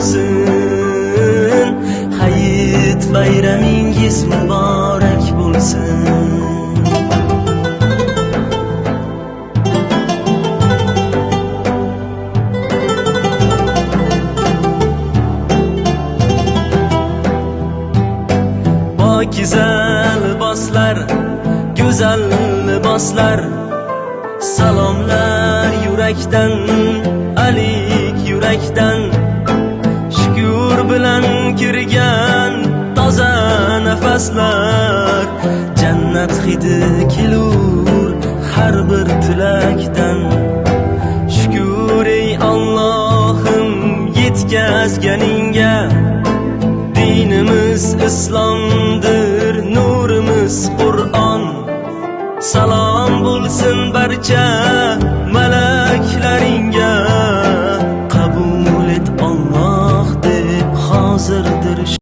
bo'lsin, hayit bayramingiz muborak bo'lsin. Pokiza liboslar, go'zal liboslar, salomlar yurakdan, alik yurakdan. Shukr bilan kirgan toza nafaslar, jannat hidi kelur har bir tilakdan. Shukr ey Allohim yetkazganingga, dinimiz islomdir, nurimiz Qur'on. Salom bo'lsin barcha malaklaringga,